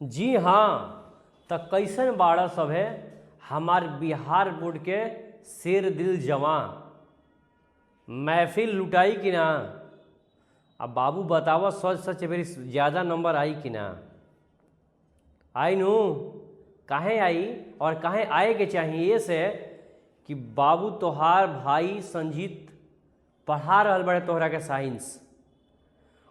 जी हाँ, तो कैसन बाड़ा सब है हमार बिहार बोर्ड के शेर दिल जवां, महफिल लुटाई कि ना। अब बाबू बतावा सच सच मेरी ज़्यादा नंबर आई कि ना। आई नू काहे आई और काहे आए के चाहिए से कि बाबू तोहार भाई संजीत पढ़ा रहल बड़े तोहरा के साइंस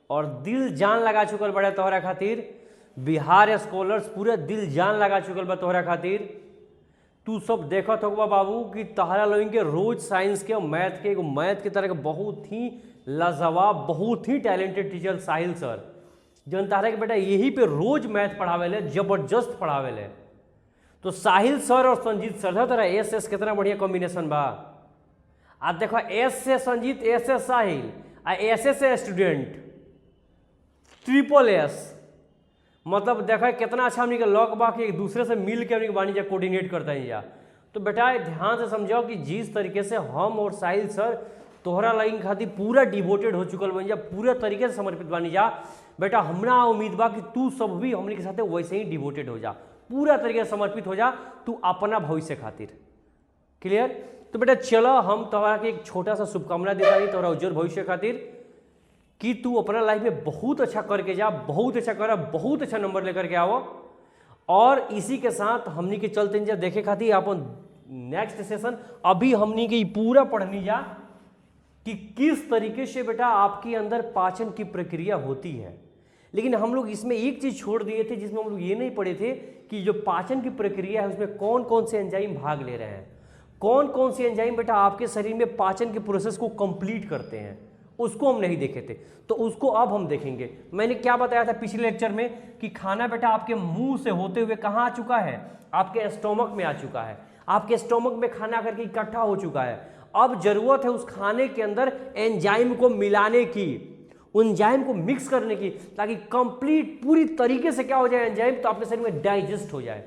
और दिल जान लगा चुकल बड़े तोहरा खातिर। बिहार स्कॉलर्स पूरे दिल जान लगा चुकल बा तोहरा खातिर। तू सब देखत होगा बाबू कि तहरा लोगन के रोज साइंस के और मैथ के एगो मैथ के तरह के बहुत ही लाजवाब बहुत ही टैलेंटेड टीचर साहिल सर, जन तहरा के बेटा यही पे रोज मैथ पढ़ावेले, जबरदस्त पढ़ावेले। तो साहिल सर और संजीत सर तरह एस एस कितना बढ़िया कॉम्बिनेशन बा। आज देखो एस से संजीत, एस से साहिल आ एस से स्टूडेंट, ट्रिपल एस, मतलब देखा कितना अच्छा हमने लॉक बा कि एक दूसरे से मिल के हमने बानी जा कोऑर्डिनेट करता है जा। तो बेटा ध्यान से समझाओ कि जिस तरीके से हम और साहिल सर तोहरा लाइन खातिर पूरा डिवोटेड हो चुकल बन जा, पूरे तरीके से समर्पित बानी जा। बेटा हमरा उम्मीद बा कि तू सब भी हमने के साथ वैसे ही डिवोटेड हो जा, पूरा तरीके से समर्पित हो जा तू अपना भविष्य खातिर। क्लियर? तो बेटा चलो हम तोहरा के एक छोटा सा शुभकामना देता रही तोहरा उज्जवल भविष्य खातिर कि तू अपना लाइफ में बहुत अच्छा करके जा, बहुत अच्छा कर, बहुत अच्छा नंबर लेकर के आओ। और इसी के साथ हमनी के चलते जा देखे खातिर अपन नेक्स्ट सेशन अभी हमनी के पूरा पढ़नी जा कि किस तरीके से बेटा आपके अंदर पाचन की प्रक्रिया होती है। लेकिन हम लोग इसमें एक चीज़ छोड़ दिए थे जिसमें हम लोग ये नहीं पढ़े थे कि जो पाचन की प्रक्रिया है उसमें कौन कौन से एंजाइम भाग ले रहे हैं, कौन कौन से एंजाइम बेटा आपके शरीर में पाचन के प्रोसेस को कंप्लीट करते हैं, उसको हम नहीं देखे थे। तो उसको अब हम देखेंगे। मैंने क्या बताया था पिछले लेक्चर में कि खाना बेटा आपके मुंह से होते हुए कहाँ आ चुका है, आपके स्टोमक में आ चुका है। आपके स्टोमक में खाना करके इकट्ठा हो चुका है। अब जरूरत है उस खाने के अंदर एंजाइम को मिलाने की, उन एंजाइम को मिक्स करने की, ताकि कंप्लीट पूरी तरीके से क्या हो जाए एंजाइम, तो आपके शरीर में डाइजेस्ट हो जाए।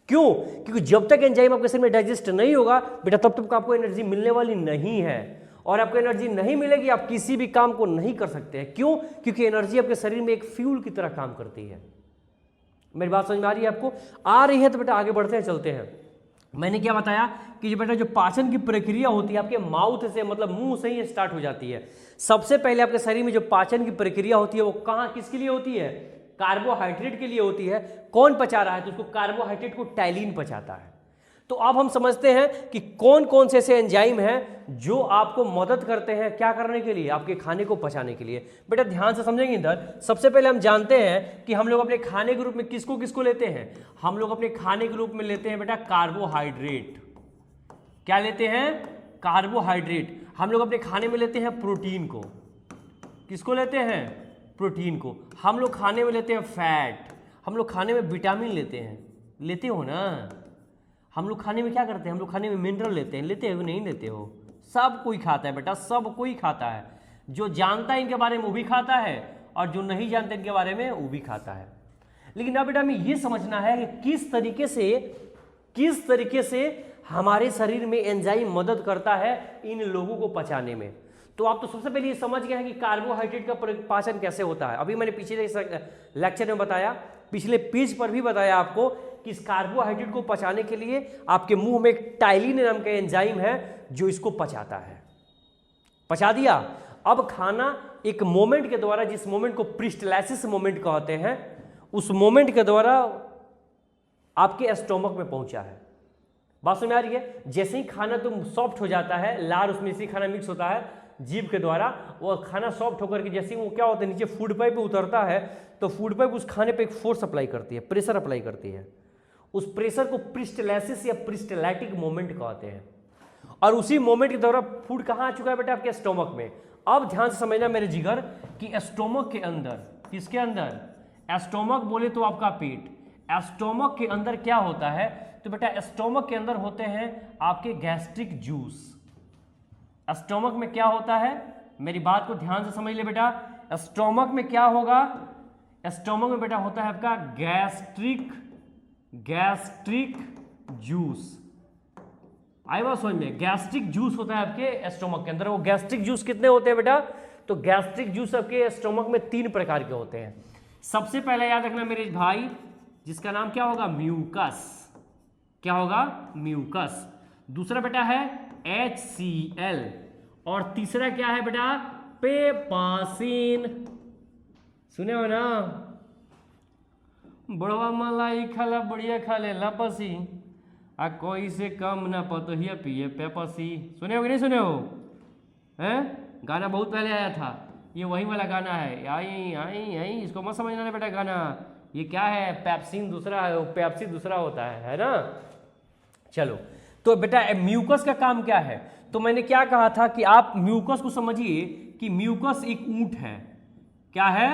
क्यों? क्योंकि जब तक एंजाइम आपके शरीर में डाइजेस्ट नहीं होगा बेटा तब तक आपको एनर्जी मिलने वाली नहीं है। और आपको एनर्जी नहीं मिलेगी आप किसी भी काम को नहीं कर सकते हैं। क्यों? क्योंकि एनर्जी आपके शरीर में एक फ्यूल की तरह काम करती है। मेरी बात समझ में आ रही है आपको? आ रही है तो बेटा आगे बढ़ते हैं, चलते हैं। मैंने क्या बताया कि जो बेटा जो पाचन की प्रक्रिया होती है आपके माउथ से, मतलब मुंह से ही स्टार्ट हो जाती है। सबसे पहले आपके शरीर में जो पाचन की प्रक्रिया होती है वो कहाँ किसके लिए होती है? कार्बोहाइड्रेट के लिए होती है। कौन पचा रहा है? तो उसको कार्बोहाइड्रेट को टाइलिन पचाता है। तो अब हम समझते हैं कि कौन कौन से ऐसे एंजाइम हैं जो आपको मदद करते हैं क्या करने के लिए, आपके खाने को पचाने के लिए। बेटा ध्यान से समझेंगे इधर। सबसे पहले हम जानते हैं कि हम लोग अपने खाने के रूप में किसको किसको लेते हैं। हम लोग अपने खाने के रूप में लेते हैं बेटा कार्बोहाइड्रेट। क्या लेते हैं? कार्बोहाइड्रेट। हम लोग अपने खाने में लेते हैं प्रोटीन को। किसको लेते हैं? प्रोटीन को। हम लोग खाने में लेते हैं फैट। हम लोग खाने में विटामिन लेते हैं। लेते हो ना? हम लोग खाने में क्या करते हैं? हम लोग खाने में मिनरल लेते हैं। लेते हो नहीं लेते हो? सब कोई खाता है बेटा, सब कोई खाता है। जो जानता है इनके बारे में वो भी खाता है और जो नहीं जानता इनके बारे में वो भी खाता है। लेकिन अब बेटा हमें ये समझना है कि किस तरीके से हमारे शरीर में एंजाइम मदद करता है इन लोगों को पचाने में। तो आप तो सबसे पहले ये समझ गए हैं कि कार्बोहाइड्रेट का पाचन कैसे होता है। अभी मैंने पिछले लेक्चर में बताया, पिछले पेज पर भी बताया आपको कि इस कार्बोहाइड्रेट को पचाने के लिए आपके मुंह में एक टाइलिन नाम का एंजाइम है जो इसको पचाता है। पचा दिया। अब खाना एक मोमेंट के द्वारा, जिस मोमेंट को प्रिस्टलाइसिस मोमेंट कहते हैं, उस मोमेंट के द्वारा आपके स्टोमक में पहुंचा है। बात समझ में आ रही है? जैसे ही खाना तुम सॉफ्ट हो जाता है, लार उसमें से खाना मिक्स होता है जीभ के द्वारा, वो खाना सॉफ्ट होकर के जैसे ही वो क्या होता है नीचे फूड पाइप पे उतरता है, तो फूड पाइप उस खाने पे एक फोर्स अप्लाई करती है, प्रेशर अप्लाई करती है। उस प्रेशर को प्रिस्टलाइसिस या प्रिस्टलाइटिक मोमेंट कहते हैं। और उसी मोमेंट के दौरान फूड कहाँ आ चुका है बेटा? आपके स्टोमक में। अब ध्यान से समझना मेरे जिगर कि स्टोमक के अंदर, किसके अंदर? स्टोमक बोले तो आपका पेट। स्टोमक के अंदर क्या होता है? तो बेटा स्टोमक के अंदर होते हैं आपके गैस्ट्रिक जूस। स्टोमक में क्या होता है? मेरी बात को ध्यान से समझ ले बेटा। स्टोमक में क्या होगा? स्टोमक में बेटा होता है आपका गैस्ट्रिक जूस। आई बात समझ में? गैस्ट्रिक जूस होता है आपके स्टोमक के अंदर। वो गैस्ट्रिक जूस कितने होते हैं बेटा? तो गैस्ट्रिक जूस आपके स्टोमक में 3 प्रकार के होते हैं। सबसे पहले याद रखना मेरे भाई जिसका नाम क्या होगा, म्यूकस। क्या होगा, म्यूकस। दूसरा बेटा है HCl, और तीसरा क्या है बेटा, पेपासीन। सुने हो ना, बड़वा मलाई खाला बढ़िया खा ले लापसी, आ कोई से कम ना पतोहिया पिए पेपसी। सुने हो कि नहीं सुने हो, हैं? गाना बहुत पहले आया था, ये वही वाला गाना है। आई आई आई, इसको मत समझना बेटा गाना, ये क्या है, पेप्सिन दूसरा है, पेप्सी दूसरा होता है ना। चलो, तो बेटा म्यूकस का काम क्या है, तो मैंने क्या कहा था कि आप म्यूकस को समझिए कि म्यूकस एक ऊंट है। क्या है,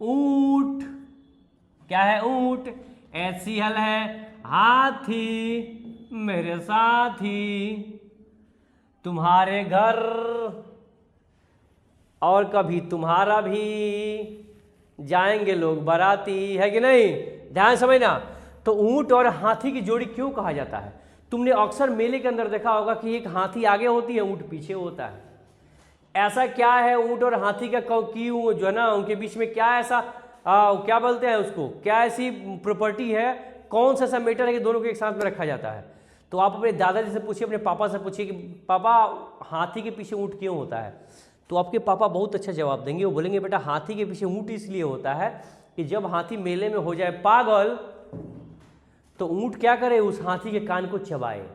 ऊंट। क्या है, ऊंट। HCl है हाथी, मेरे साथी, तुम्हारे घर और कभी तुम्हारा भी, जाएंगे लोग बाराती, है कि नहीं, ध्यान समझना। तो ऊंट और हाथी की जोड़ी क्यों कहा जाता है, तुमने अक्सर मेले के अंदर देखा होगा कि एक हाथी आगे होती है, ऊंट पीछे होता है। ऐसा क्या है ऊंट और हाथी का क्यों जो है ना, उनके बीच में क्या ऐसा क्या बोलते हैं उसको, क्या ऐसी प्रॉपर्टी है, कौन सा ऐसा मैटर है कि दोनों को एक साथ में रखा जाता है। तो आप अपने दादाजी से पूछिए, अपने पापा से पूछिए कि पापा हाथी के पीछे ऊंट क्यों होता है, तो आपके पापा बहुत अच्छा जवाब देंगे। वो बोलेंगे बेटा हाथी के पीछे ऊंट इसलिए होता है कि जब हाथी मेले में हो जाए पागल, तो ऊंट क्या करे, उस हाथी के कान को चबाए।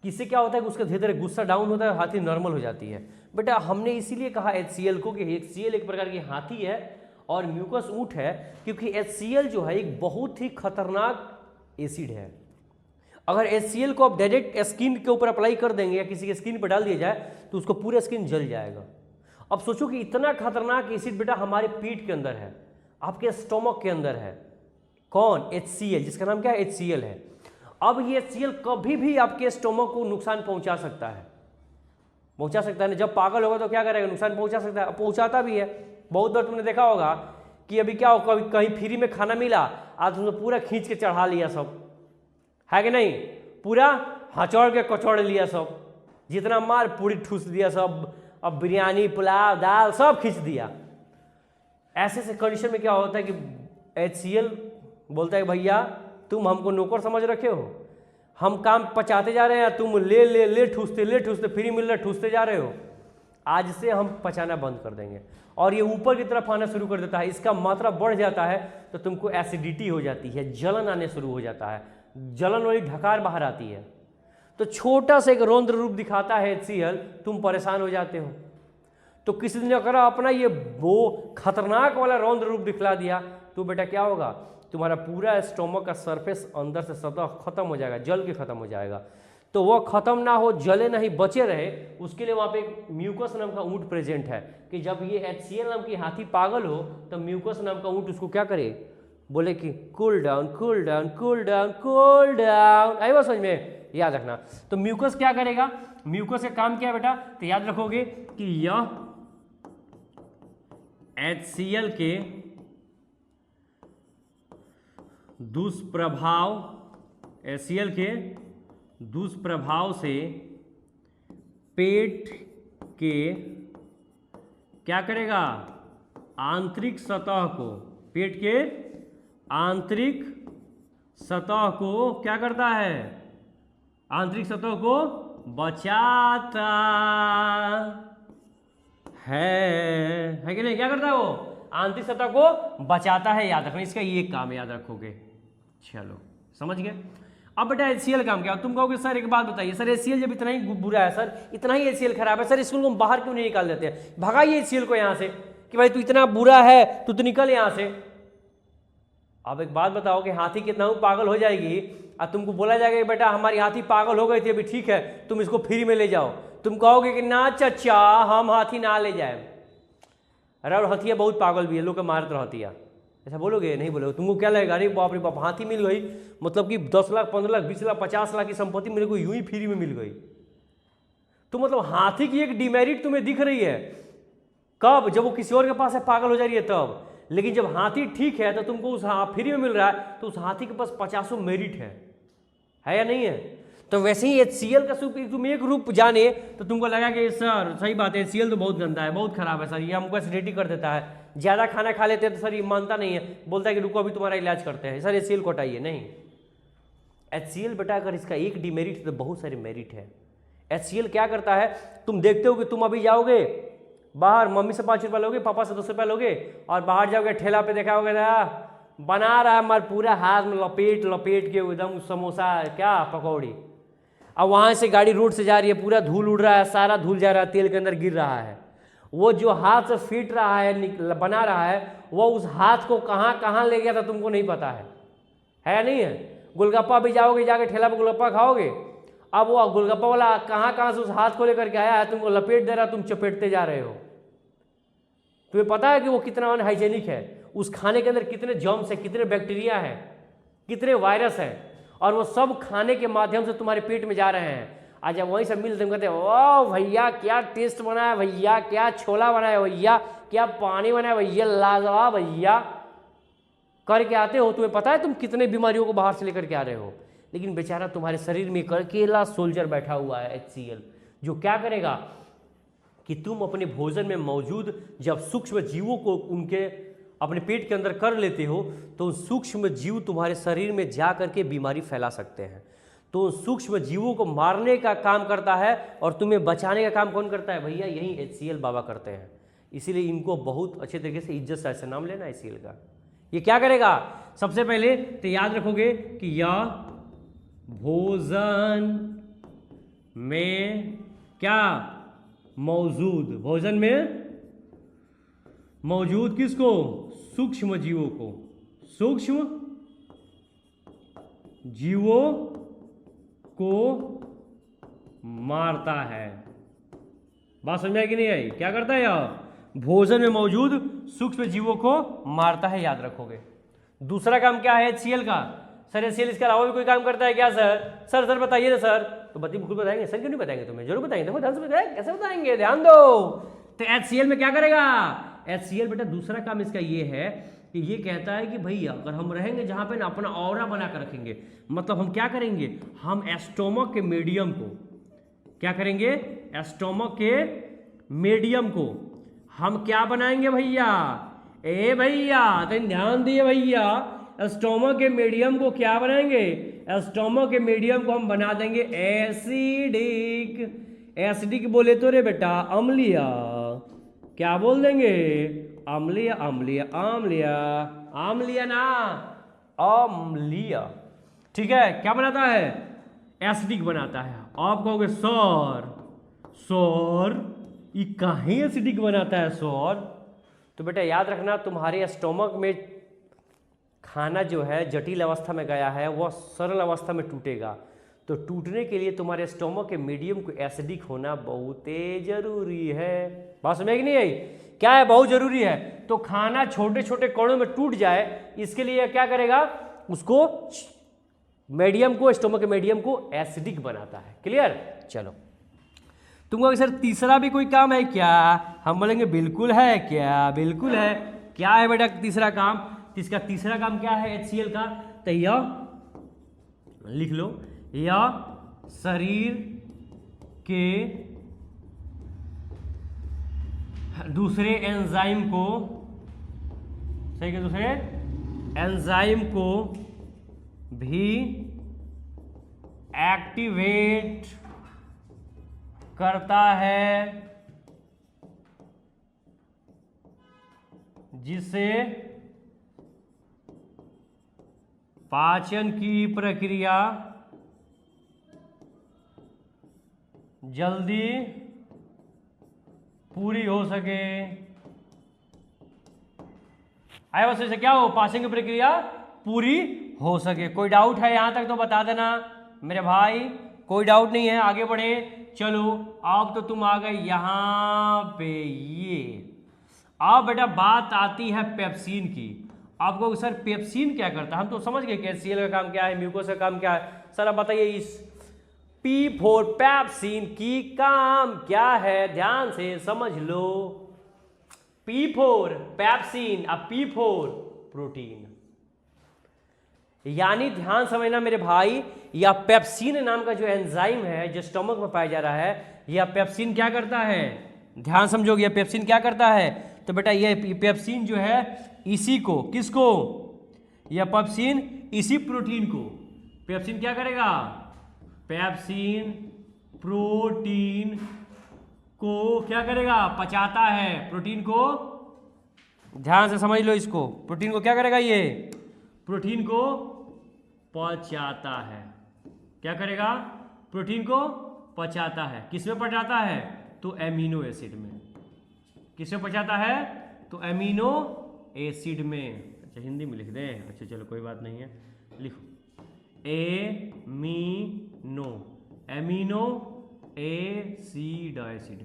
किससे क्या होता है कि उसका धीरे धीरे गुस्सा डाउन होता है, हाथी नॉर्मल हो जाती है। बेटा हमने इसीलिए कहा HCl को कि HCl एक प्रकार की हाथी है और म्यूकस ऊंट है, क्योंकि HCl जो है एक बहुत ही खतरनाक एसिड है। अगर HCl को आप डायरेक्ट स्किन के ऊपर अप्लाई कर देंगे या किसी के स्किन पर डाल दिया जाए तो उसको पूरा स्किन जल जाएगा। अब सोचो कि इतना खतरनाक एसिड बेटा हमारे पेट के अंदर है, आपके स्टोमक के अंदर है। कौन, HCl, जिसका नाम क्या है, HCl है। अब ये HCl कभी भी आपके स्टोमक को नुकसान पहुंचा सकता है, पहुंचा सकता है ना। जब पागल होगा तो क्या करेगा, नुकसान पहुंचा सकता है, पहुंचाता भी है। बहुत बार तुमने देखा होगा कि अभी क्या हो, कभी कहीं फ्री में खाना मिला, आज तुमने पूरा खींच के चढ़ा लिया सब, है कि नहीं, पूरा हचौड़ के कचौड़ लिया सब, जितना मार पूरी ठूस दिया सब, अब बिरयानी पुलाव दाल सब खींच दिया। ऐसे से कंडीशन में क्या होता है कि HCl बोलता है भैया तुम हमको नौकर समझ रखे हो, हम काम पचाते जा रहे हैं, तुम ले ले ले ठूसते फ्री मिल रहा ठूसते जा रहे हो। आज से हम पचाना बंद कर देंगे, और ये ऊपर की तरफ आना शुरू कर देता है, इसका मात्रा बढ़ जाता है तो तुमको एसिडिटी हो जाती है, जलन आने शुरू हो जाता है, जलन वाली ढकार बाहर आती है। तो छोटा सा एक रौद्र रूप दिखाता है HCl, तुम परेशान हो जाते हो। तो किसी दिन अगर अपना ये वो खतरनाक वाला रौद्र रूप दिखला दिया तो बेटा क्या होगा, तुम्हारा पूरा स्टोमक का सरफेस अंदर से सतह खत्म हो जाएगा, जल के खत्म हो जाएगा। तो वो खत्म ना हो, जले नहीं, बचे रहे, उसके लिए वहाँ पे एक म्यूकस नाम का ऊंट प्रेजेंट है कि जब ये HCl नाम की हाथी पागल हो तो म्यूकस नाम का ऊंट उसको क्या करे, बोले कि cool down cool down cool down cool down. आई बात समझ में, याद रखना। तो म्यूकस क्या करेगा, म्यूकस का काम क्या है बेटा, तो याद रखोगे कि यह HCl के दुष्प्रभाव, HCl के दुष्प्रभाव से पेट के क्या करेगा, आंतरिक सतह को, पेट के आंतरिक सतह को क्या करता है, आंतरिक सतह को बचाता है कि नहीं, क्या करता है वो, आंतरिक सतह को बचाता है। याद रखना, इसका ये काम याद रखोगे। चलो समझ गए। अब बेटा HCl काम क्या, तुम कहोगे सर एक बात बताइए, सर HCl जब इतना ही बुरा है, सर इतना ही HCl खराब है, सर इसको हम बाहर क्यों नहीं निकाल देते हैं, भगाइए HCl को यहाँ से कि भाई तू इतना बुरा है तू तो निकल यहाँ से। अब एक बात बताओ कि हाथी कितना पागल हो जाएगी और तुमको बोला जाएगा कि बेटा हमारी हाथी पागल हो गई थी, अभी ठीक है तुम इसको फ्री में ले जाओ, तुम कहोगे कि ना चचा हम हाथी ना ले जाए, अरे और हथिया बहुत पागल भी है, लोग के मारत रहतिया, ऐसा बोलोगे, नहीं बोलोगे। तुमको क्या लगेगा, अरे बाप रे बाप हाथी मिल गई, मतलब कि 10 लाख 15 लाख 20 लाख 50 लाख की संपत्ति मेरे को यूं ही फ्री में मिल गई। तो मतलब हाथी की एक डिमेरिट तुम्हें दिख रही है, कब, जब वो किसी और के पास है पागल हो जा रही है तब। लेकिन जब हाथी ठीक है तो तुमको उस फ्री में मिल रहा है, तो उस हाथी के पास 50 मेरिट है या नहीं है। तो वैसे ही HCl का तुम एक रूप जाने तो तुमको लगा कि सर सही बात है, HCl तो बहुत गंदा है, बहुत खराब है सर, ये हमको एसिडिटी कर देता है, ज़्यादा खाना खा लेते हैं तो सर ये मानता नहीं है, बोलता है कि रुको अभी तुम्हारा इलाज करते हैं, सर HCl को हटाइए। नहीं, HCl बेटा अगर इसका एक डिमेरिट तो बहुत सारे मेरिट है। HCl क्या करता है, तुम देखते हो कि तुम अभी जाओगे बाहर, मम्मी से 5 रुपये लोगे, पापा से 10 रुपये लोगे, और बाहर जाओगे ठेला पे देखा होगा बना रहा है हमारे पूरा हाथ में लपेट लपेट के एकदम समोसा क्या पकौड़ी, अब वहाँ से गाड़ी रोड से जा रही है, पूरा धूल उड़ रहा है, सारा धूल जा रहा है, तेल के अंदर गिर रहा है, वो जो हाथ से फीट रहा है बना रहा है, वो उस हाथ को कहाँ कहाँ ले गया था तुमको नहीं पता है या नहीं है। गोलगप्पा भी जाओगे, जाके ठेला पर गोलगप्पा खाओगे, अब वो गोलगप्पा वाला कहाँ कहाँ से उस हाथ को लेकर के आया है, तुमको लपेट दे रहा, तुम चपेटते जा रहे हो। तुम्हें पता है कि वो कितना अनहाइजेनिक है, उस खाने के अंदर कितने जर्म्स है, कितने बैक्टीरिया है, कितने वायरस है, और वो सब खाने के माध्यम से तुम्हारे पेट में जा रहे हैं। आज जब वहीं से मिलते हैं कहते हैं ओ भैया क्या टेस्ट बना है भैया, क्या छोला बना है भैया, क्या पानी बना है भैया, लाजवाब भैया करके आते हो, तुम्हें पता है तुम कितने बीमारियों को बाहर से लेकर के आ रहे हो। लेकिन बेचारा तुम्हारे शरीर में एक अकेला सोल्जर बैठा हुआ है HCl, जो क्या करेगा कि तुम अपने भोजन में मौजूद जब सूक्ष्म जीवों को उनके अपने पेट के अंदर कर लेते हो तो उन सूक्ष्म जीव तुम्हारे शरीर में जा करके बीमारी फैला सकते हैं। तो उन सूक्ष्म जीवों को मारने का काम करता है और तुम्हें बचाने का काम कौन करता है भैया, यही HCl बाबा करते हैं। इसीलिए इनको बहुत अच्छे तरीके से इज्जत से ऐसा नाम लेना HCl का। ये क्या करेगा, सबसे पहले तो याद रखोगे कि यह भोजन में क्या मौजूद, भोजन में मौजूद किसको, सूक्ष्म जीवों को, सूक्ष्म जीवों को मारता है। बात समझ आई कि नहीं आई, क्या करता है यह, भोजन में मौजूद सूक्ष्म जीवों को मारता है, याद रखोगे। दूसरा काम क्या है HCl का, सर HCl इसके अलावा भी कोई काम करता है क्या सर, सर सर बताइए ना सर, तो बिल्कुल बताएंगे सर, क्यों नहीं बताएंगे, तुम्हें जरूर बताएंगे, देखो ध्यान से बताएंगे, कैसे बताएंगे, ध्यान दो। तो HCl में क्या करेगा, HCl बेटा दूसरा काम इसका ये है कि ये कहता है कि भैया अगर हम रहेंगे जहाँ पे ना अपना ऑरा बना कर रखेंगे, मतलब हम क्या करेंगे, हम स्टोमक के मीडियम को क्या करेंगे, स्टोमक के मीडियम को हम क्या बनाएंगे भैया, ए भैया तो ध्यान दिए भैया, स्टोमक के मीडियम को क्या बनाएंगे, स्टोमक के मीडियम को हम बना देंगे एसिडिक। एसिडिक बोले तो रे बेटा अम्लीय, क्या बोल देंगे, अम्लीय अम्लीय अम्लीय अम्लीय ना अम्लीय, ठीक है। क्या बनाता है, एसिडिक बनाता है। आप कहोगे सर सर ये काहे एसिडिक बनाता है सर, तो बेटा याद रखना तुम्हारे स्टोमक में खाना जो है जटिल अवस्था में गया है वह सरल अवस्था में टूटेगा, तो टूटने के लिए तुम्हारे स्टोमक के मीडियम को एसिडिक होना बहुत जरूरी है। बात समझ में नहीं आई, क्या है, बहुत जरूरी है। तो खाना छोटे छोटे कणों में टूट जाए इसके लिए क्या करेगा, उसको मीडियम को, स्टोमक के मीडियम को एसिडिक बनाता है। क्लियर, चलो तुमको सर तीसरा भी कोई काम है क्या, हम बोलेंगे बिल्कुल है, क्या बिल्कुल है। क्या है बेटा तीसरा काम, इसका तीसरा काम क्या है HCl का, तो यह लिख लो, यह शरीर के दूसरे एंजाइम को, सही के दूसरे एंजाइम को भी एक्टिवेट करता है, जिससे पाचन की प्रक्रिया जल्दी पूरी हो सके। आए बस से क्या हो, पाचन की प्रक्रिया पूरी हो सके। कोई डाउट है यहां तक तो बता देना मेरे भाई, कोई डाउट नहीं है, आगे बढ़े। चलो अब तो तुम आ गए यहां पे, ये अब बेटा बात आती है पेप्सिन की। आपको सर पेप्सिन क्या करता है, हम तो समझ गए कि HCl का काम क्या है, म्यूकोस का काम क्या है। सर अब बताइए इस P4 पेप्सिन की काम क्या है, ध्यान से समझ लो। P4 पेप्सिन, अब P4 प्रोटीन। यानी ध्यान समझना मेरे भाई, या पेप्सिन नाम का जो एंजाइम है जो स्टमक में पाया जा रहा है, यह पेप्सिन क्या करता है, ध्यान समझोगे, यह पेप्सिन क्या करता है, तो बेटा यह पेप्सिन जो है इसी को, किसको, यह पेप्सिन इसी प्रोटीन को, पेप्सिन क्या करेगा, पेप्सिन प्रोटीन को क्या करेगा, पचाता है, प्रोटीन को, ध्यान से समझ लो इसको, प्रोटीन को क्या करेगा, ये प्रोटीन को पचाता है, क्या करेगा, प्रोटीन को पचाता है, किसमें पचाता है, तो एमिनो एसिड में, किसमें पचाता है, तो एमिनो एसिड में। अच्छा हिंदी में लिख दें, अच्छा चलो कोई बात नहीं है, लिखो एमिनो एसिड।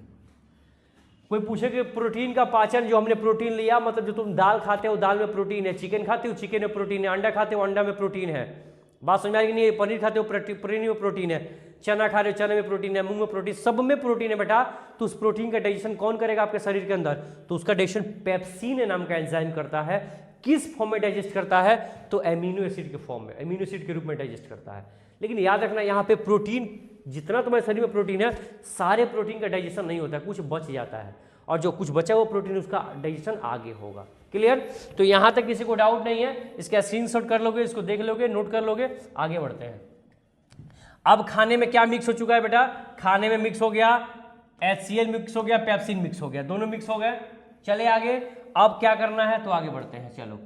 कोई पूछे कि प्रोटीन का पाचन, जो हमने प्रोटीन लिया, मतलब जो तुम दाल खाते हो दाल में प्रोटीन है, चिकन खाते हो चिकन में प्रोटीन है, अंडा खाते हो अंडा में प्रोटीन है, बात समझ में आएगी नहीं, पनीर खाते हो पनीर में प्रोटीन है, चना खा रहे हो चने में प्रोटीन है, मूंग में प्रोटीन, सब में प्रोटीन है बेटा। तो उस प्रोटीन का डाइजेशन कौन करेगा आपके शरीर के अंदर, तो उसका डाइजेशन पेप्सिन नाम का एंजाइम करता है। किस फॉर्म में डाइजेस्ट करता है, तो एमिनो एसिड के फॉर्म में, एमिनो एसिड के रूप में डाइजेस्ट करता है। लेकिन याद रखना यहाँ पे प्रोटीन, जितना तुम्हारे शरीर में प्रोटीन है, सारे प्रोटीन का डाइजेशन नहीं होता है, कुछ बच जाता है, और जो कुछ बचा हुआ प्रोटीन उसका डाइजेशन आगे होगा। क्लियर, तो यहाँ तक किसी को डाउट नहीं है, इसका स्क्रीनशॉट कर लोगे, इसको देख लोगे, नोट कर लोगे, आगे बढ़ते हैं। अब खाने में क्या मिक्स हो चुका है बेटा, खाने में मिक्स हो गया HCl मिक्स हो गया, पेप्सिन मिक्स हो गया, दोनों मिक्स हो गए। चले आगे, अब क्या करना है, तो आगे बढ़ते हैं। चलो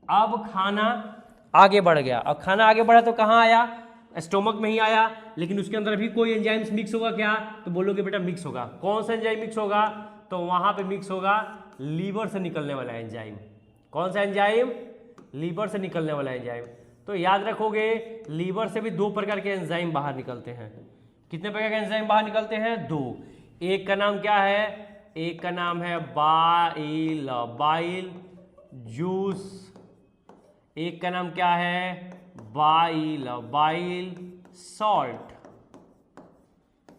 अब खाना आगे बढ़ गया, अब खाना आगे बढ़ा तो कहाँ आया, स्टोमक में ही आया, लेकिन उसके अंदर भी कोई एंजाइम्स मिक्स होगा क्या, तो बोलोगे बेटा मिक्स होगा। कौन सा एंजाइम मिक्स होगा, तो वहां पे मिक्स होगा लीवर से निकलने वाला एंजाइम। कौन सा एंजाइम, लीवर से निकलने वाला एंजाइम। तो याद रखोगे लीवर से भी दो प्रकार के एंजाइम बाहर निकलते हैं। कितने प्रकार के एंजाइम बाहर निकलते हैं, दो। एक का नाम क्या है, एक का नाम है बाइल जूस, एक का नाम क्या है, बाइल सॉल्ट।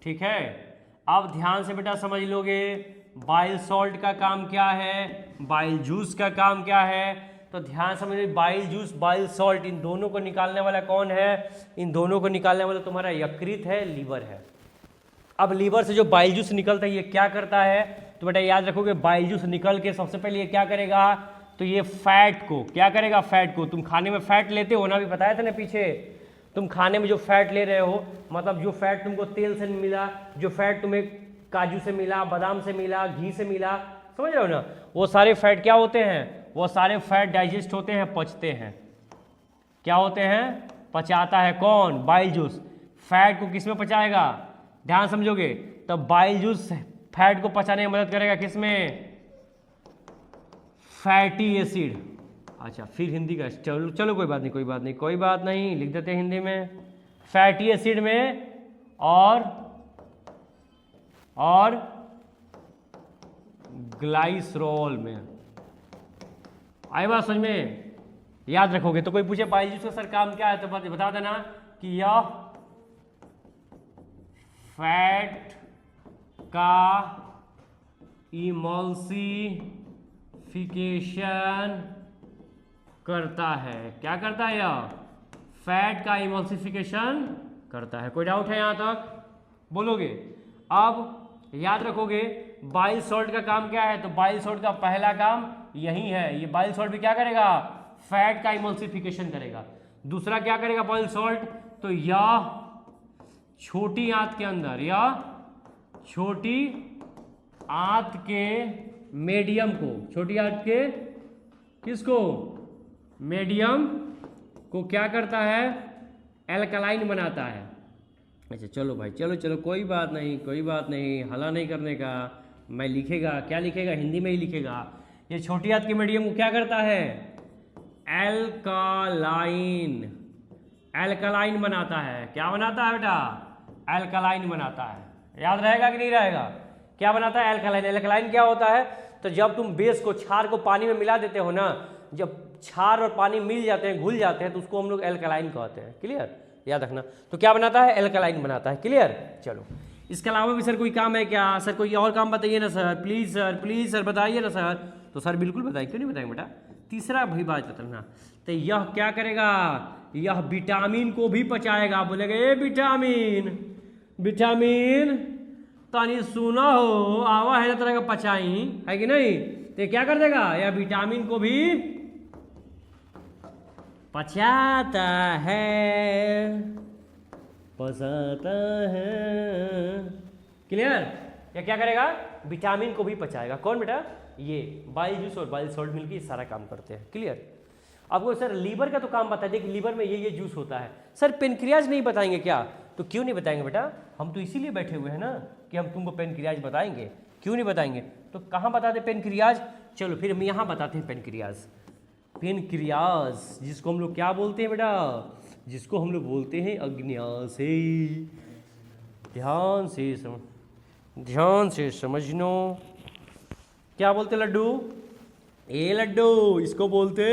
ठीक है, अब ध्यान से बेटा समझ लोगे, बाइल सॉल्ट का काम क्या है, बाइल जूस का काम क्या है। तो ध्यान समझिए, बाइल जूस बाइल सॉल्ट, इन दोनों को निकालने वाला कौन है, इन दोनों को निकालने वाला तुम्हारा यकृत है, लीवर है। अब लीवर से जो बाइल जूस निकलता है ये क्या करता है, तो बेटा याद रखोगे बाइल जूस निकल के सबसे पहले ये क्या करेगा, तो ये फैट को क्या करेगा, फैट को, तुम खाने में फैट लेते हो ना, भी बताया था ना पीछे, तुम खाने में जो फैट ले रहे हो, मतलब जो फैट तुमको तेल से मिला, जो फैट तुम्हें काजू से मिला, बादाम से मिला, घी से मिला, समझ रहे हो ना, वो सारे फैट क्या होते हैं, वो सारे फैट डाइजेस्ट होते हैं, पचते हैं। क्या होते हैं, पचाता है कौन, बाइल जूस। फैट को किस में पचाएगा, ध्यान समझोगे, तब बाइल जूस फैट को पचाने में मदद करेगा, किसमें, फैटी एसिड। अच्छा फिर हिंदी का, चलो चलो कोई बात नहीं, लिख देते हैं हिंदी में, फैटी एसिड में और ग्लाइसरॉल में। आई बात समझ में, याद रखोगे। तो कोई पूछे बाइल जूस का सर काम क्या है, तो बता देना कि यह फैट का इमल्सिफिकेशन करता है। क्या करता है, यह फैट का इमल्सिफिकेशन करता है। कोई डाउट है यहां तक, बोलोगे। अब याद रखोगे बाइल सॉल्ट का काम क्या है, तो बाइल सॉल्ट का पहला काम यही है, ये बाइल सॉल्ट भी क्या करेगा, फैट का इमल्सिफिकेशन करेगा। दूसरा क्या करेगा बाइल सॉल्ट, तो यह छोटी आंत के अंदर, या छोटी आंत के मीडियम को, छोटी आंत के किसको, मीडियम को क्या करता है, एल्कलाइन बनाता है। अच्छा चलो भाई, चलो कोई बात नहीं, हला नहीं करने का। मैं लिखेगा, क्या लिखेगा, हिंदी में ही लिखेगा। ये छोटी आंत के मीडियम को क्या करता है, एल्कलाइन बनाता है। क्या बनाता है बेटा, एल्कलाइन बनाता है। याद रहेगा कि नहीं रहेगा, क्या बनाता है, एल्कलाइन। एल्कलाइन क्या होता है, तो जब तुम बेस को, क्षार को पानी में मिला देते हो ना, जब क्षार और पानी मिल जाते हैं, घुल जाते हैं, तो उसको हम लोग एल्कलाइन कहते हैं। क्लियर, याद रखना। तो क्या बनाता है, एल्कलाइन बनाता है। क्लियर, चलो इसके अलावा भी सर कोई काम है क्या, सर कोई और काम बताइए ना सर, प्लीज़ सर बताइए ना सर। तो सर बिल्कुल बताइए, क्यों नहीं बताएंगे बेटा, तीसरा भी बात बताना, तो यह क्या करेगा, यह विटामिन को भी पचाएगा। बोलेगा ये विटामिन, विटामिन तानी सुना हो आवा है तरह का पचाई है कि नहीं, तो क्या कर देगा, यह विटामिन को भी पचाता है, पचाता है। क्लियर? या क्या करेगा, विटामिन को भी पचाएगा। कौन बेटा, ये बाइल जूस और बाइल सॉल्ट मिलकर ये सारा काम करते हैं। क्लियर? आपको सर लीवर का तो काम बता दें कि लीवर में ये जूस होता है। सर पेनक्रियाज नहीं बताएंगे क्या? तो क्यों नहीं बताएंगे बेटा, हम तो इसीलिए बैठे हुए हैं ना कि हम तुमको पेनक्रियाज बताएंगे। क्यों नहीं बताएंगे? तो कहाँ बताते पेनक्रियाज? चलो फिर हम यहाँ बताते हैं पेनक्रियाज। पेनक्रियाज जिसको हम लोग क्या बोलते हैं बेटा, जिसको हम लोग बोलते हैं अग्न्याशय। ध्यान से समझनो, क्या बोलते लड्डू, ए लड्डू इसको बोलते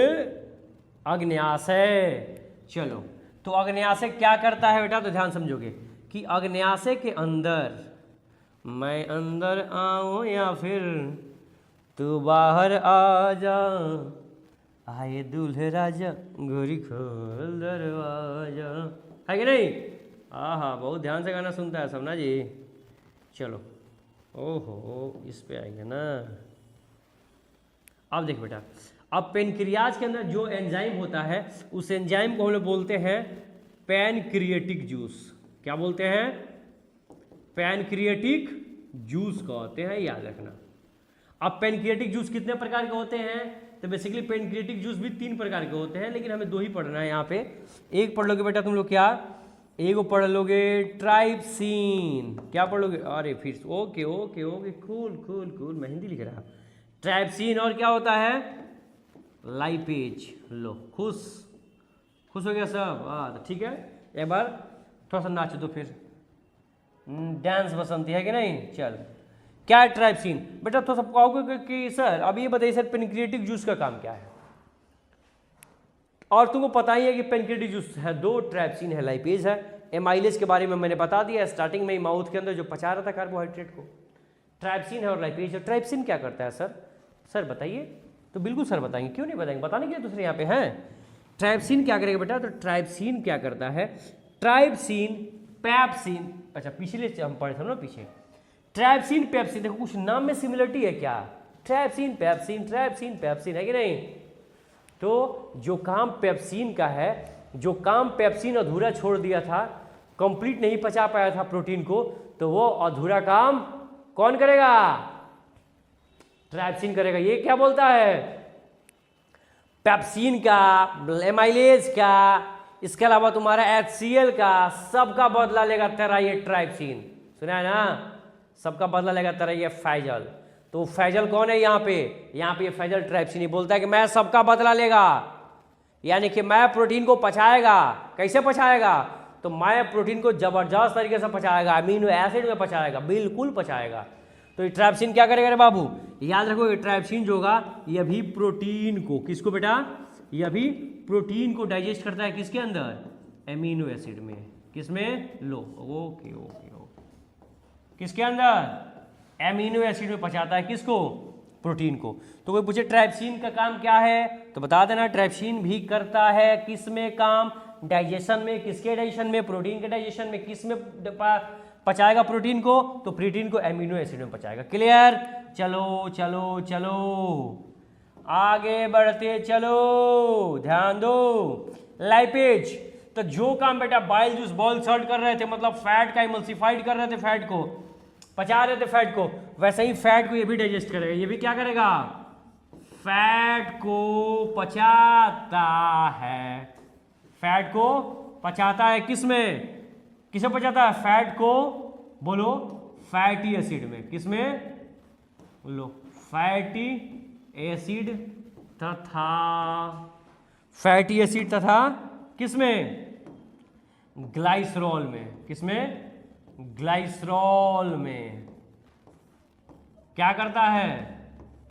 अग्न्याशय। चलो तो अग्न्याशय क्या करता है बेटा, तो ध्यान समझोगे कि अग्न्याशय के अंदर मैं अंदर आऊं या फिर तू बाहर आ जा, आए दूल्हे राजा गोरी खोल दरवाजा, है कि नहीं? हाँ बहुत ध्यान से गाना सुनता है सब ना जी। चलो ओहो इस पे आएंगे ना। अब देख बेटा, अब पेनक्रियाज के अंदर जो एंजाइम होता है उस एंजाइम को हम लोग बोलते हैं पैनक्रिएटिक जूस। क्या बोलते हैं? पैनक्रिएटिक जूस कहते हैं, याद रखना। अब पैनक्रिएटिक जूस कितने प्रकार के होते हैं? तो बेसिकली पैनक्रिएटिक जूस भी 3 प्रकार के होते हैं, लेकिन हमें 2 ही पढ़ना है यहाँ पे। एक पढ़ लोगे बेटा तुम लोग क्या, एक पढ़ लोगे ट्राइप्सिन। क्या पढ़ लोगे? अरे फिर okay okay okay cool cool cool, मैं हिंदी लिख रहा। ट्राइप्सिन और क्या होता है, लाइपेज। लो खुश हो गया सब? तो ठीक है, एक बार थोड़ा सा नाच दो फिर, डांस बसंती है कि नहीं। चल क्या है ट्राइप्सिन बेटा, थोड़ा सा कहोगे कि सर अब ये बताइए सर पेनक्रिएटिक जूस का काम क्या है। और तुमको पता ही है कि पेनक्रिएटिक जूस है 2, ट्राइप्सिन है, लाइपेज है। एमाइलेज के बारे में मैंने बता दिया स्टार्टिंग में ही, माउथ के अंदर जो पचा रहा था कार्बोहाइड्रेट को। ट्राइप्सिन है और लाइपेज है। ट्राइप्सिन क्या करता है सर बताइए? तो बिल्कुल सर बताएंगे, क्यों नहीं बताएंगे, बताने के लिए दूसरे यहाँ पे हैं। ट्राइप्सिन क्या करेगा बेटा, तो ट्राइप्सिन क्या करता है, ट्राइप्सिन पैप्सिन, अच्छा पिछले हम पढ़े थे ना पीछे, ट्राइप्सिन पैप्सिन, देखो कुछ नाम में सिमिलरिटी है क्या, ट्राइप्सिन पैप्सिन है कि नहीं। तो जो काम पेप्सिन का है, जो काम पेप्सिन अधूरा छोड़ दिया था, कंप्लीट नहीं पचा पाया था प्रोटीन को, तो वो अधूरा काम कौन करेगा, ट्राइप्सिन करेगा। ये क्या बोलता है, पेप्सिन का, एमाइलेज का, इसके अलावा तुम्हारा HCl का, सबका बदला लेगा तेरा ये ट्राइप्सिन। सुना है ना, सबका बदला लेगा तेरा ये फैजल। तो फैजल कौन है यहाँ पे ये फैजल ट्राइप्सिन ही बोलता है कि मैं सबका बदला लेगा, यानी कि मैं प्रोटीन को पचाएगा। कैसे पचाएगा, तो मैं प्रोटीन को जबरदस्त तरीके से पचाएगा, अमीनो एसिड में पचाएगा, बिल्कुल पचाएगा। तो ये ट्राइप्सिन क्या करेगा रे बाबू, याद रखो ये ट्राइप्सिन जो होगा ये भी प्रोटीन को, किसको बेटा, यह भी प्रोटीन को डाइजेस्ट करता है, किसके अंदर, एमिनो एसिड में। किसमें, लो ओके ओके ओके, किसके अंदर, एमिनो एसिड में पचाता है, किसको, प्रोटीन को। तो कोई पूछे ट्राइप्सिन का काम क्या है, तो बता देना ट्राइप्सिन भी करता है किस में काम, डाइजेशन में। किसके डाइजेशन में, प्रोटीन के डाइजेशन में। किस में पचाएगा प्रोटीन को, तो प्रोटीन को एमिनो एसिड में पचाएगा। क्लियर, चलो चलो चलो आगे बढ़ते चलो, ध्यान दो। लाइपेज, तो जो काम बेटा बाइल जूस बॉल सॉल्ट कर रहे थे, मतलब फैट का इमल्सिफाइड कर रहे थे, फैट को पचा रहे थे फैट को, वैसे ही फैट को ये भी डाइजेस्ट करेगा। ये भी क्या करेगा, फैट को पचाता है, फैट को पचाता है। किस में, किसे पचाता है, फैट को, बोलो फैटी एसिड में। किस में, बोलो फैटी एसिड तथा, फैटी एसिड तथा किस में, ग्लाइसरॉल में। किस में, ग्लाइसरॉल में क्या करता है,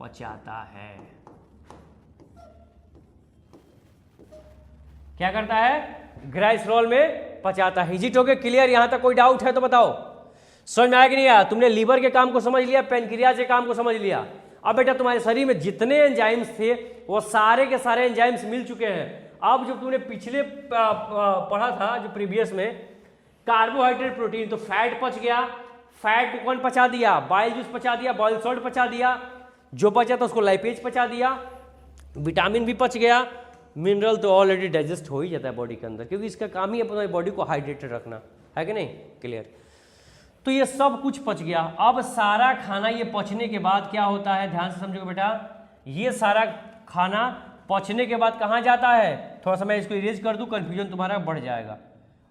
पचाता है। क्या करता है, ग्लाइसरॉल में पचाता है। इजी टोके क्लियर, यहां तक कोई डाउट है तो बताओ। समझ में आया कि नहीं आया? तुमने लीवर के काम को समझ लिया, पैनक्रियाज के काम को समझ लिया। अब बेटा तुम्हारे शरीर में जितने एंजाइम्स थे वो सारे के सारे एंजाइम्स मिल चुके हैं। अब जो तुमने पिछले पढ़ा था जो प्रीवियस में कार्बोहाइड्रेट प्रोटीन, तो फैट पच गया, फैट को कौन पचा दिया, बाइल जूस पचा दिया, बॉइल सॉल्ट पचा दिया, जो बचा था उसको लाइपेज पचा दिया, विटामिन भी पच गया, मिनरल तो ऑलरेडी डाइजेस्ट हो ही जाता है बॉडी के अंदर, क्योंकि इसका काम ही अपनी बॉडी को हाइड्रेटेड रखना है कि नहीं, क्लियर। तो ये सब कुछ पच गया। अब सारा खाना ये पचने के बाद क्या होता है, ध्यान से समझो बेटा, ये सारा खाना पचने के बाद कहाँ जाता है, थोड़ा सा मैं इसको इरेज कर दूं, कंफ्यूजन तुम्हारा बढ़ जाएगा।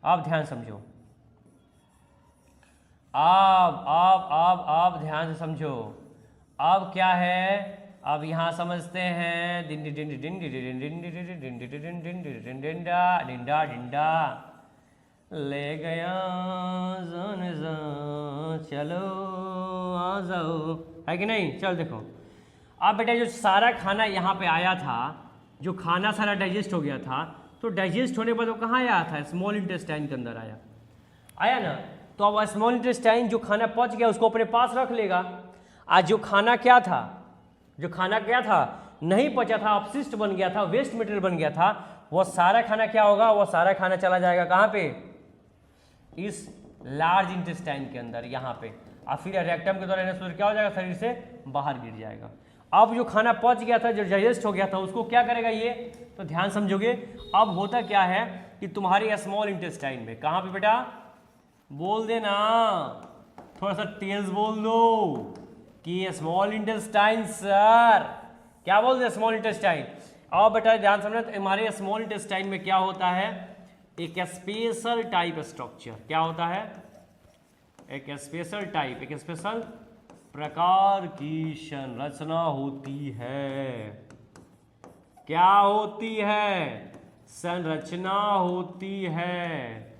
आप ध्यान समझो, आप ध्यान से समझो। अब क्या है, अब यहाँ समझते हैं डिंडा ले गया चलो आ जाओ, है कि नहीं। चल देखो, अब बेटा जो सारा खाना यहाँ पे आया था, जो खाना सारा डाइजेस्ट हो गया था, तो डाइजेस्ट होने पर वो कहाँ आया था, स्मॉल इंटेस्टाइन के अंदर आया ना। तो अब स्मॉल इंटेस्टाइन जो खाना पच गया उसको अपने पास रख लेगा। आज जो खाना क्या था, नहीं पचा था, अपशिष्ट बन गया था, वेस्ट मटेरियल बन गया था, वो सारा खाना क्या होगा, वो सारा खाना चला जाएगा कहाँ पे, इस लार्ज इंटेस्टाइन के अंदर, यहाँ पे, और फिर रेक्टम के द्वारा क्या हो जाएगा, शरीर से बाहर गिर जाएगा। अब जो खाना पच गया था, जो डाइजेस्ट हो गया था, उसको क्या करेगा ये, तो ध्यान समझोगे। अब होता क्या है कि तुम्हारे स्मॉल इंटेस्टाइन में, कहाँ पे बेटा, बोल देना, थोड़ा सा तेज बोल दो कि स्मॉल इंटेस्टाइन सर, क्या बोल दे, स्मॉल इंटेस्टाइन। और बेटा ध्यान समझना, तो हमारे स्मॉल इंटेस्टाइन में क्या होता है, एक स्पेशल टाइप स्ट्रक्चर, क्या होता है, एक स्पेशल टाइप, एक स्पेशल प्रकार की संरचना होती है। क्या होती है, संरचना होती है,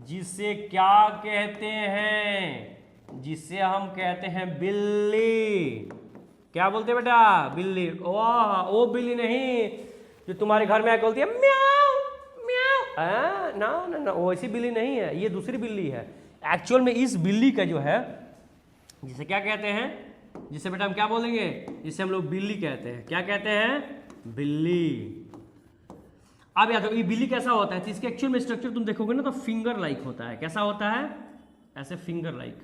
जिसे क्या कहते हैं, जिसे हम कहते हैं बिल्ली। क्या बोलते हैं बेटा, बिल्ली। वाह, वो बिल्ली नहीं जो तुम्हारे घर में आके बोलती है म्याऊ म्याऊ, ना ना ना, वो ऐसी बिल्ली नहीं है, ये दूसरी बिल्ली है। एक्चुअल में इस बिल्ली का जो है, जिसे क्या कहते हैं, जिसे बेटा हम क्या बोलेंगे, जिसे हम लोग बिल्ली कहते हैं, क्या कहते हैं, बिल्ली। अब याद रखो, ये बिल्ली कैसा होता है, तो इसके एक्चुअल में स्ट्रक्चर तुम देखोगे ना, तो फिंगर लाइक होता है। कैसा होता है, ऐसे फिंगर लाइक,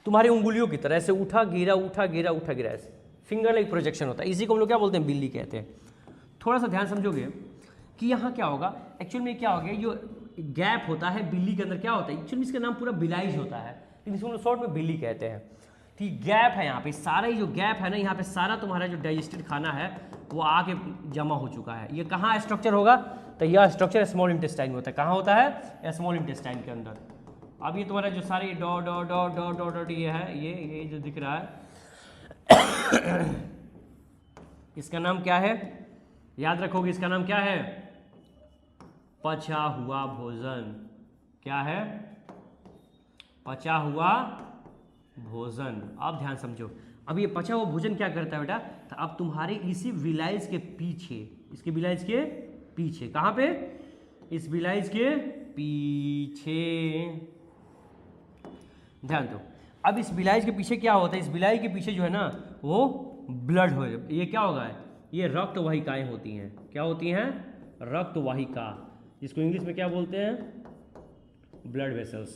तुम्हारी उंगलियों की तरह, ऐसे उठा गिरा उठा गिरा उठा गिरा, ऐसे फिंगर लाइक प्रोजेक्शन होता है। इसी को हम लोग क्या बोलते हैं, बिल्ली कहते हैं। थोड़ा सा ध्यान समझोगे कि यहाँ क्या होगा, एक्चुअल में क्या हो गया, जो गैप होता है बिल्ली के अंदर क्या होता है, एक्चुअली इसका नाम पूरा बिलाइज होता है, लेकिन इसको हम लोग शॉर्ट में बिल्ली कहते हैं। ठीक, गैप है यहाँ पे, सारा ही जो गैप है ना, यहाँ पे सारा तुम्हारा जो डाइजेस्टेड खाना है वो आके जमा हो चुका है। ये कहाँ स्ट्रक्चर होगा, तो यह स्ट्रक्चर स्मॉल इंटेस्टाइन में होता है। कहाँ होता है, स्मॉल इंटेस्टाइन के अंदर। अब ये तुम्हारा जो सारे dot dot dot dot dot dot ये है, ये जो दिख रहा है इसका नाम क्या है, याद रखोगे, इसका नाम क्या है, पचा हुआ भोजन। क्या है, पचा हुआ भोजन। अब ध्यान समझो, अब ये पचा हुआ भोजन क्या करता है बेटा, तो अब तुम्हारे इसी विलाइज के पीछे, इसके विलाइज के पीछे, कहाँ पे, इस विलाइज के पीछे, ध्यान दो। अब इस विलाइज के पीछे क्या होता है, इस विलाइज के पीछे जो है ना वो ब्लड हो, ये क्या होगा, ये रक्त वाहिकाएं होती हैं। क्या होती हैं, रक्त वाहिका, जिसको इंग्लिश में क्या बोलते हैं, ब्लड वेसल्स,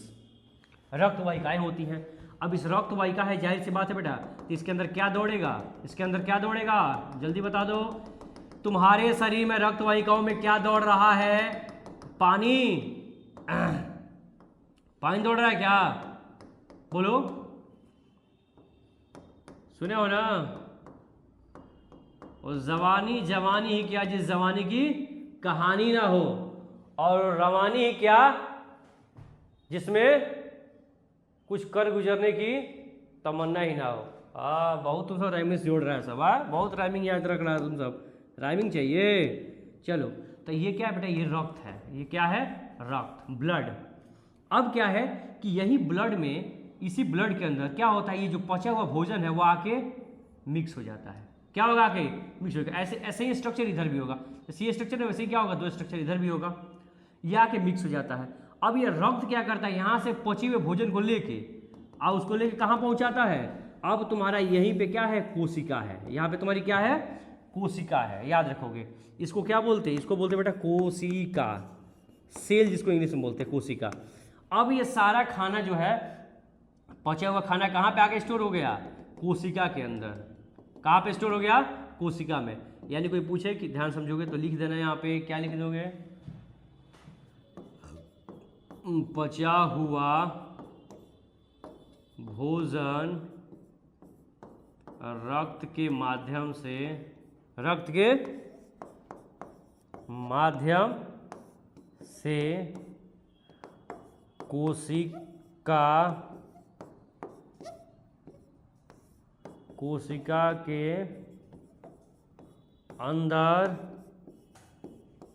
रक्त वाहिकाएं होती हैं। अब इस रक्त वाहिका है, जाहिर सी बात है बेटा, तो इसके अंदर क्या दौड़ेगा, इसके अंदर क्या दौड़ेगा, जल्दी बता दो, तुम्हारे शरीर में रक्त वाहिकाओं में क्या दौड़ रहा है, पानी, पानी दौड़ रहा है क्या, बोलो, सुने हो ना, और जवानी जवानी ही क्या, जिस जवानी की कहानी ना हो, और रवानी ही क्या, जिसमें कुछ कर गुजरने की तमन्ना ही ना हो। बहुत तुम सब राइमिंग जोड़ रहा है सब, बहुत राइमिंग याद रख रहा है तुम सब, राइमिंग चाहिए। चलो, तो ये क्या है बेटा, ये रक्त है, ये क्या है, रक्त, ब्लड। अब क्या है कि यही ब्लड में, इसी ब्लड के अंदर क्या होता है, ये जो पचा हुआ भोजन है वो आके मिक्स हो जाता है। क्या होगा, आके मिक्स होगा। ऐसे ही स्ट्रक्चर इधर भी होगा, जैसे ये स्ट्रक्चर है वैसे ही क्या होगा, दो स्ट्रक्चर इधर भी होगा, ये आके मिक्स हो जाता है। अब ये रक्त क्या करता है, यहाँ से पचे हुए भोजन को लेके और उसको लेके कहाँ पहुँचाता है, अब तुम्हारा यहीं पे क्या है, कोशिका है, यहाँ पे तुम्हारी क्या है, कोशिका है, याद रखोगे। इसको क्या बोलते हैं, इसको बोलते हैं बेटा कोशिका, सेल जिसको इंग्लिश में बोलते हैं, कोशिका। अब ये सारा खाना जो है, पचा हुआ खाना कहाँ पे आके स्टोर हो गया, कोशिका के अंदर। कहाँ पे स्टोर हो गया, कोशिका में। यानी कोई पूछे कि ध्यान समझोगे तो लिख देना यहाँ पे, क्या लिख दोगे, पचा हुआ भोजन रक्त के माध्यम से, रक्त के माध्यम से कोशिका के अंदर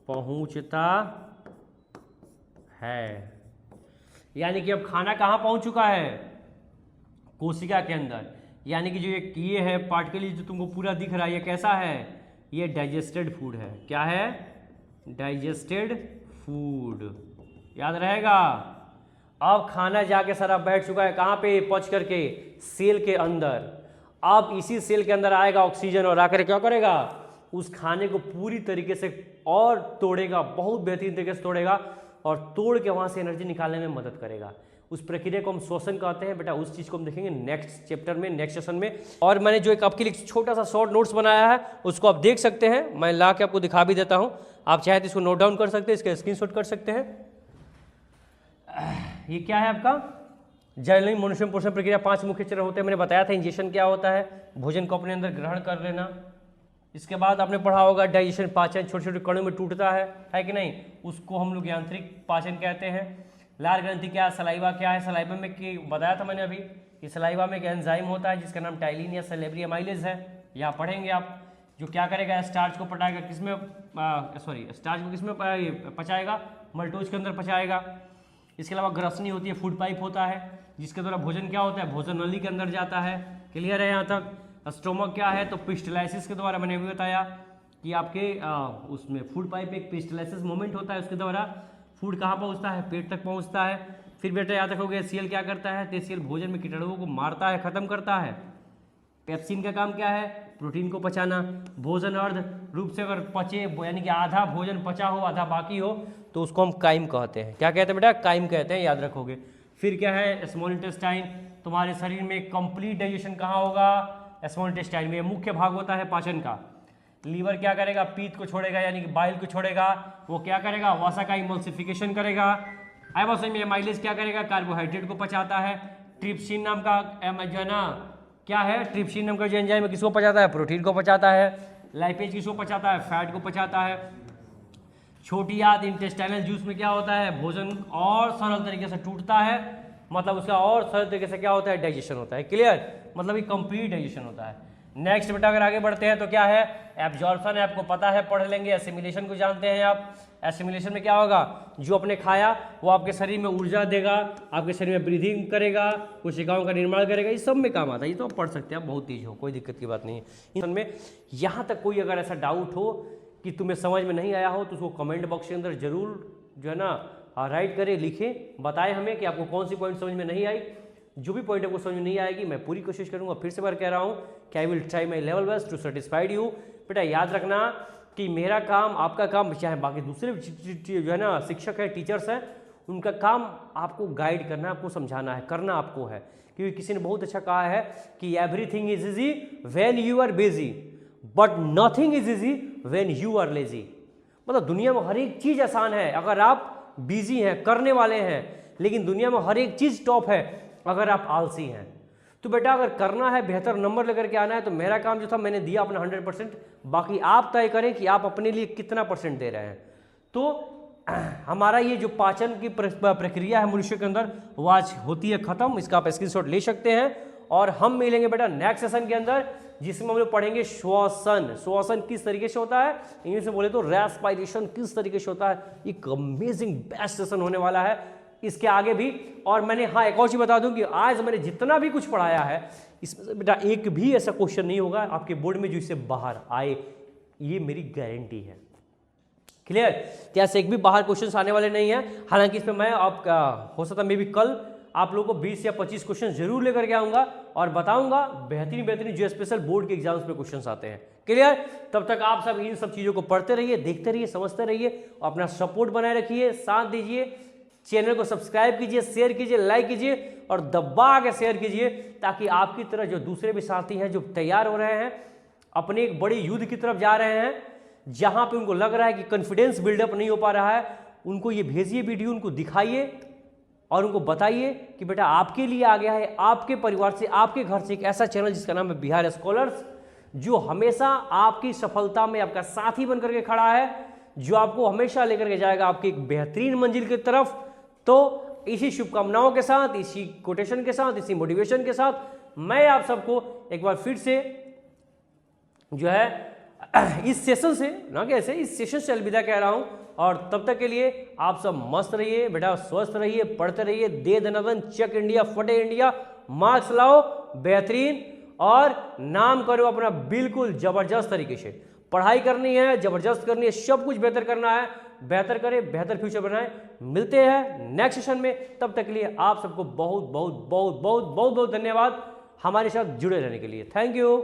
पहुंचता है। यानी कि अब खाना कहाँ पहुंच चुका है, कोशिका के अंदर। यानी कि जो ये है पार्टिकल जो तुमको पूरा दिख रहा है, ये कैसा है, ये डाइजेस्टेड फूड है। क्या है, डाइजेस्टेड फूड, याद रहेगा। अब खाना जाके सारा बैठ चुका है कहाँ पे, पच करके सेल के अंदर। अब इसी सेल के अंदर आएगा ऑक्सीजन और आकर क्या करेगा, उस खाने को पूरी तरीके से और तोड़ेगा, बहुत बेहतरीन तरीके से तोड़ेगा और तोड़ के वहाँ से एनर्जी निकालने में मदद करेगा। उस प्रक्रिया को हम श्वसन कहते हैं बेटा। उस चीज़ को हम देखेंगे नेक्स्ट चैप्टर में, नेक्स्ट सेशन में। और मैंने जो एक आपके लिए छोटा सा शॉर्ट नोट्स बनाया है उसको आप देख सकते हैं, मैं ला के आपको दिखा भी देता हूँ। आप चाहे तो इसको नोट डाउन कर सकते हैं, इसका स्क्रीनशॉट कर सकते हैं। ये क्या है आपका, जैवलिन मनुष्य पोषण प्रक्रिया 5 मुख्य चरण होते हैं। मैंने बताया था इंजेक्शन क्या होता है, भोजन को अपने अंदर ग्रहण कर लेना। इसके बाद आपने पढ़ा होगा डाइजेशन, पाचन छोटे छोटे कणों में टूटता है कि नहीं, उसको हम लोग यांत्रिक पाचन कहते हैं। लार ग्रंथि क्या है, सलाइवा क्या है, सलाइवा में कि बताया था मैंने अभी कि सलाइवा में एक एंजाइम होता है जिसका नाम टाइलिन या सलेब्री अमाइलेज है, यहाँ पढ़ेंगे आप। जो क्या करेगा, स्टार्च को पटाएगा, किसमें स्टार्च को किसमें पचाएगा, मल्टोज के अंदर पचाएगा। इसके अलावा ग्रसनी होती है, फूड पाइप होता है जिसके द्वारा भोजन क्या होता है, भोजन नली के अंदर जाता है। क्लियर है यहाँ तक। स्टोमक क्या है, तो पिस्टलाइसिस के द्वारा, मैंने भी बताया कि आपके उसमें फूड पाइप एक पिस्टलाइसिस मोमेंट होता है, उसके द्वारा फूड कहाँ पहुँचता है, पेट तक पहुँचता है। फिर बेटा याद रखोगे सीएल क्या करता है, तो सीएल भोजन में कीटाणुओं को मारता है, खत्म करता है। पेप्सिन का काम क्या है, प्रोटीन को पचाना। भोजन अर्ध रूप से अगर पचे, यानी कि आधा भोजन पचा हो आधा बाकी हो, तो उसको हम काइम कहते हैं। क्या कहते हैं बेटा, काइम कहते हैं, याद रखोगे। फिर क्या है, स्मॉल इंटेस्टाइन। तुम्हारे शरीर में कंप्लीट डाइजेशन कहाँ होगा, स्मॉल इंटेस्टाइन में। मुख्य भाग होता है पाचन का। लीवर क्या करेगा, पीत को छोड़ेगा, यानी कि बाइल को छोड़ेगा। वो क्या करेगा, वसा का इमल्सिफिकेशन करेगा। आइबोसाइम में एमाइलेज क्या करेगा, कार्बोहाइड्रेट को पचाता है। ट्रिप्सिन नाम का जो है ना, क्या है, ट्रिप्सिन नाम का जो एंजाइम है किसको पचाता है, प्रोटीन को पचाता है। लाइपेज किसको पचाता है, फैट को पचाता है। छोटी आंत इंटेस्टाइनल जूस में क्या होता है, भोजन और सरल तरीके से टूटता है, मतलब उसका और सरल तरीके से क्या होता है, डाइजेशन होता है। क्लियर, मतलब ये कंप्लीट डाइजेशन होता है। नेक्स्ट बेटा अगर आगे बढ़ते हैं तो क्या है, एब्जॉर्प्शन है, आपको पता है, पढ़ लेंगे। एसिमिलेशन को जानते हैं आप। एसिमिलेशन में क्या होगा, जो आपने खाया वो आपके शरीर में ऊर्जा देगा, आपके शरीर में ब्रीदिंग करेगा, कोशिकाओं का निर्माण करेगा, इस सब में काम आता है। ये तो आप पढ़ सकते हैं, आप बहुत तेज हो, कोई दिक्कत की बात नहीं है इसमें। यहाँ तक कोई अगर ऐसा डाउट हो कि तुम्हें समझ में नहीं आया हो तो उसको कमेंट बॉक्स के अंदर जरूर जो है ना राइट करें, लिखें, बताएं हमें कि आपको कौन सी पॉइंट समझ में नहीं आई। जो भी पॉइंट आपको समझ में नहीं आएगी मैं पूरी कोशिश करूंगा, फिर से बार कह रहा हूँ कि I will try my level best to satisfied you. बेटा याद रखना कि मेरा काम, आपका काम, चाहे बाकी दूसरे जो है ना शिक्षक है, टीचर्स हैं, उनका काम आपको गाइड करना, आपको समझाना है, करना आपको है। क्योंकि किसी ने बहुत अच्छा कहा है कि everything is easy when you are busy but nothing is easy when you are lazy. मतलब दुनिया में हर एक चीज़ आसान है अगर आप बिजी हैं, करने वाले हैं, लेकिन दुनिया में हर एक चीज़ टॉप है अगर आप आलसी हैं। तो बेटा अगर करना है, बेहतर नंबर लेकर के आना है, तो मेरा काम जो था मैंने दिया अपना 100%, बाकी आप तय करें कि आप अपने लिए कितना % दे रहे हैं। तो हमारा ये जो पाचन की प्रक्रिया है मनुष्य के अंदर वो आज होती है खत्म। इसका आप स्क्रीनशॉट ले सकते हैं और हम मिलेंगे बेटा नेक्स्ट सेशन के अंदर, जिसमें हम लोग पढ़ेंगे श्वसन। श्वसन किस तरीके से होता है, इंग्लिश में बोले तो रेस्पिरेशन किस तरीके से होता है। एक अमेजिंग बेस्ट सेशन होने वाला है इसके आगे भी। और मैंने हाँ एक और चीज़ बता दूं कि आज मैंने जितना भी कुछ पढ़ाया है इसमें से बेटा एक भी ऐसा क्वेश्चन नहीं होगा आपके बोर्ड में जो इससे बाहर आए, ये मेरी गारंटी है। क्लियर, क्या से एक भी बाहर क्वेश्चन आने वाले नहीं है। हालांकि इसमें मैं आपका हो सकता मे भी कल आप लोगों को 20 या 25 क्वेश्चन जरूर लेकर के आऊँगा और बताऊँगा बेहतरीन बेहतरीन जो स्पेशल बोर्ड के एग्जाम्स पे क्वेश्चन आते हैं। क्लियर? तब तक आप सब इन सब चीज़ों को पढ़ते रहिए, देखते रहिए, समझते रहिए, अपना सपोर्ट बनाए रखिए, साथ दीजिए, चैनल को सब्सक्राइब कीजिए, शेयर कीजिए, लाइक कीजिए और दबा के शेयर कीजिए, ताकि आपकी तरह जो दूसरे भी साथी हैं जो तैयार हो रहे हैं, अपने एक बड़ी युद्ध की तरफ जा रहे हैं, जहां पे उनको लग रहा है कि कॉन्फिडेंस बिल्डअप नहीं हो पा रहा है, उनको ये भेजिए वीडियो, उनको दिखाइए और उनको बताइए कि बेटा आपके लिए आ गया है, आपके परिवार से, आपके घर से एक ऐसा चैनल जिसका नाम है बिहार स्कॉलर्स, जो हमेशा आपकी सफलता में आपका साथी बनकर के खड़ा है, जो आपको हमेशा लेकर के जाएगा आपकी एक बेहतरीन मंजिल की तरफ। तो इसी शुभकामनाओं के साथ, इसी कोटेशन के साथ, इसी मोटिवेशन के साथ मैं आप सबको एक बार फिर से जो है इस सेशन से, ना कैसे, इस सेशन से अलविदा कह रहा हूं। और तब तक के लिए आप सब मस्त रहिए बेटा, स्वस्थ रहिए, पढ़ते रहिए, दे दनादन, चक इंडिया, फटे इंडिया, मार्क्स लाओ बेहतरीन और नाम करो अपना बिल्कुल जबरदस्त तरीके से। पढ़ाई करनी है, जबरदस्त करनी है, सब कुछ बेहतर करना है, बेहतर करें, बेहतर फ्यूचर बनाएं। मिलते हैं नेक्स्ट सेशन में, तब तक के लिए आप सबको बहुत बहुत बहुत बहुत बहुत बहुत धन्यवाद हमारे साथ जुड़े रहने के लिए। Thank you.